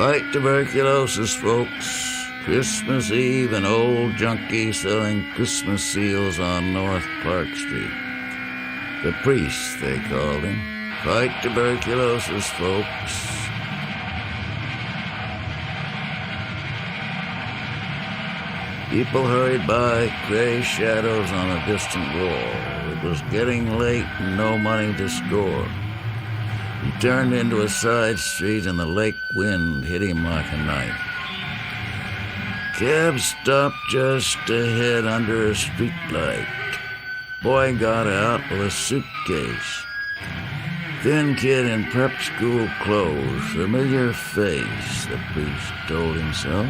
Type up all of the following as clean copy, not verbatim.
Fight tuberculosis, folks. Christmas Eve, an old junkie selling Christmas seals on North Park Street. The priest, they called him. Fight tuberculosis, folks. People hurried by, gray shadows on a distant wall. It was getting late and no money to score. He turned into a side street and the lake wind hit him like a knife. Cab stopped just ahead under a streetlight. Boy got out with a suitcase. Thin kid in prep school clothes, familiar face, the priest told himself.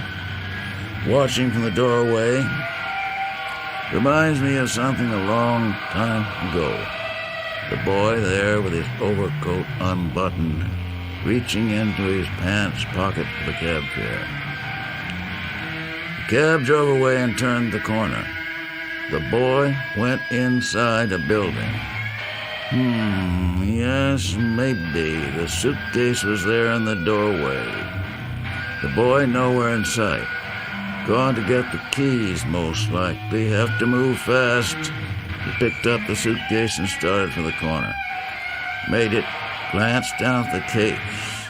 Watching from the doorway, reminds me of something a long time ago. The boy there with his overcoat unbuttoned, reaching into his pants pocket for the cab fare. The cab drove away and turned the corner. The boy went inside a building. Yes, maybe. The suitcase was there in the doorway. The boy nowhere in sight. Gone to get the keys, most likely. Have to move fast. He picked up the suitcase and started for the corner. Made it, glanced down at the case.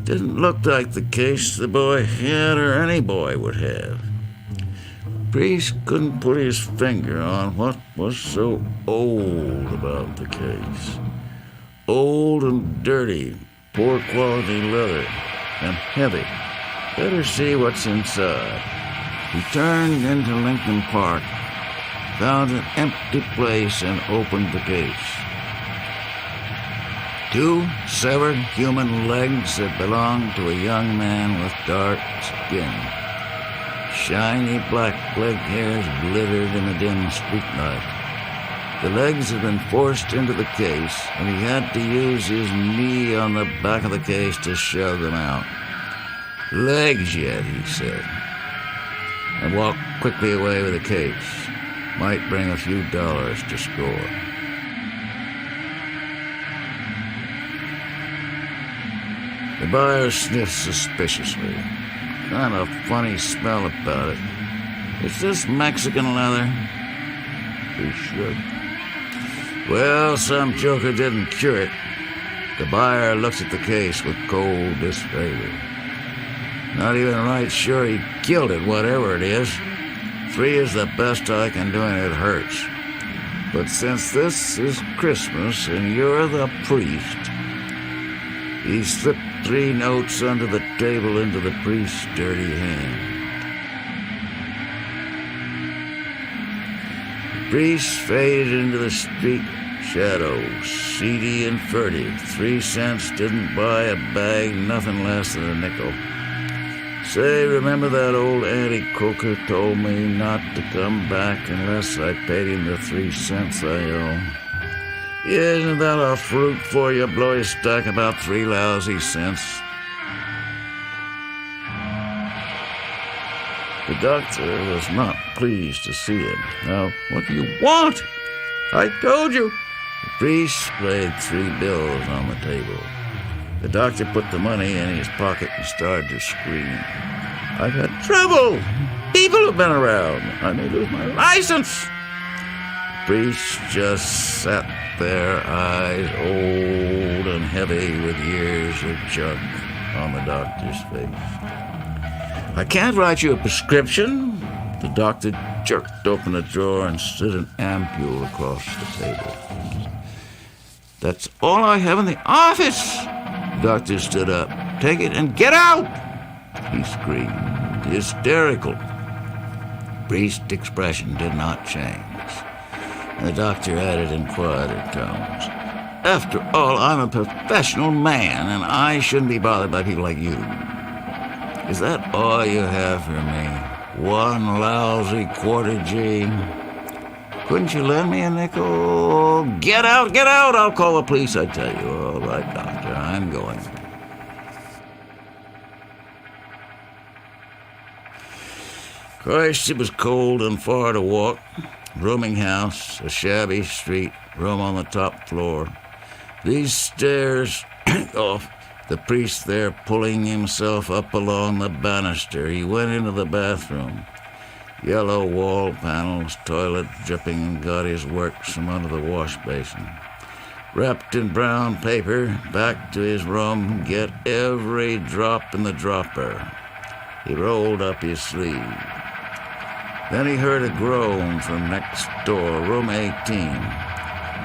Didn't look like the case the boy had or any boy would have. Priest couldn't put his finger on what was so old about the case. Old and dirty, poor quality leather, and heavy. Better see what's inside. He turned into Lincoln Park, found an empty place, and opened the case. 2 severed human legs that belonged to a young man with dark skin. Shiny black leg hairs glittered in the dim streetlight. The legs had been forced into the case, and he had to use his knee on the back of the case to shove them out. Legs yet, he said, and walked quickly away with the case. Might bring a few dollars to score. The buyer sniffed suspiciously. Kind of funny smell about it. Is this Mexican leather? He shrugged. Well, some joker didn't cure it. The buyer looked at the case with cold disfavor. Not even right sure he killed it, whatever it is. 3 is the best I can do, and it hurts. But since this is Christmas and you're the priest, he slipped 3 notes under the table into the priest's dirty hand. The priest faded into the street shadows, seedy and furtive. 3 cents didn't buy a bag, nothing less than a nickel. Say, remember that old Auntie Coker told me not to come back unless I paid him the 3 cents I owe? Isn't that a fruit for you? Blow his stack about 3 lousy cents. The doctor was not pleased to see him. Now, what do you want? I told you. The priest laid 3 bills on the table. The doctor put the money in his pocket and started to scream. I've had trouble. People have been around. I may lose my license. The priest just sat there, eyes old and heavy with years of junk on the doctor's face. I can't write you a prescription. The doctor jerked open a drawer and slid an ampule across the table. That's all I have in the office. The doctor stood up. Take it and get out! He screamed, hysterical. Priest's expression did not change. The doctor added in quieter tones, after all, I'm a professional man, and I shouldn't be bothered by people like you. Is that all you have for me? 1 lousy quarter G? Couldn't you lend me a nickel? Get out, get out! I'll call the police, I tell you. All right, doctor, I'm going. Christ, it was cold and far to walk. Rooming house, a shabby street, room on the top floor. These stairs off The priest there pulling himself up along the banister, he went into the bathroom. Yellow wall panels, toilet dripping, and got his works from under the wash basin. Wrapped in brown paper, back to his room, get every drop in the dropper. He rolled up his sleeve. Then he heard a groan from next door, room 18.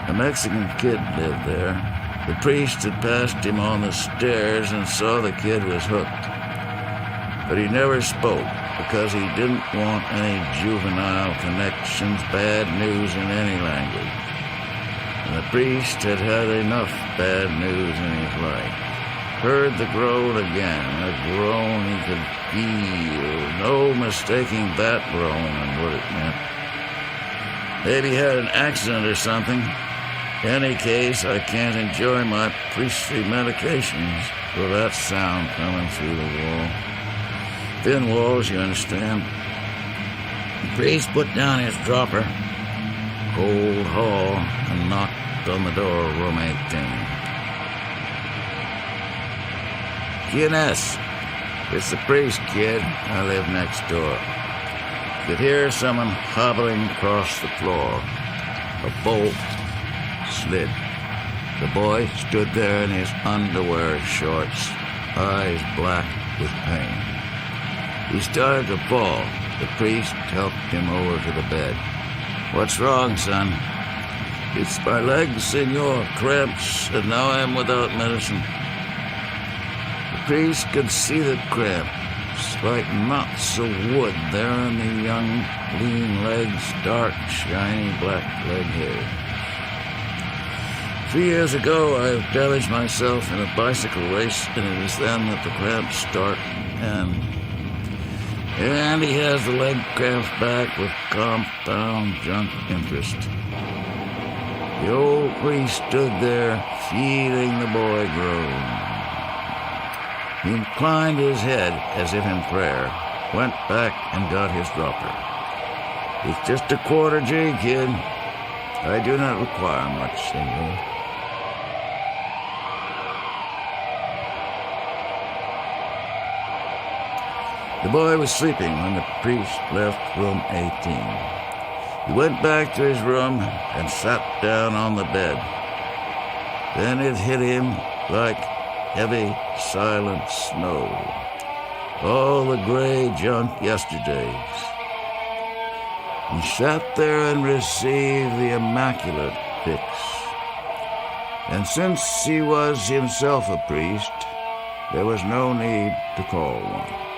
A Mexican kid lived there. The priest had passed him on the stairs and saw the kid was hooked. But he never spoke because he didn't want any juvenile connections, bad news in any language. And the priest had had enough bad news in his life. Heard the groan again, a groan he could feel. No mistaking that groan and what it meant. Maybe he had an accident or something. In any case, I can't enjoy my priestly medications with that sound coming through the wall. Thin walls, you understand. The priest put down his dropper, cold hall, and knocked on the door of room 18. G&S, it's the priest, kid. I live next door. You could hear someone hobbling across the floor. A bolt slid. The boy stood there in his underwear shorts, eyes black with pain. He started to fall. The priest helped him over to the bed. What's wrong, son? It's my legs, senor. Cramps, and now I'm without medicine. The priest could see the cramps, like knots of wood there in the young, lean legs, dark, shiny black leg hair. 3 years ago, I damaged myself in a bicycle race, and it is then that the cramps start. And he has the leg cramps back with compound junk interest. The old priest stood there, feeling the boy groan. He inclined his head as if in prayer, went back and got his dropper. It's just a quarter G, kid. I do not require much, senor. The boy was sleeping when the priest left room 18. He went back to his room and sat down on the bed. Then it hit him like heavy, silent snow. All the gray junk yesterdays. He sat there and received the immaculate fix. And since he was himself a priest, there was no need to call one.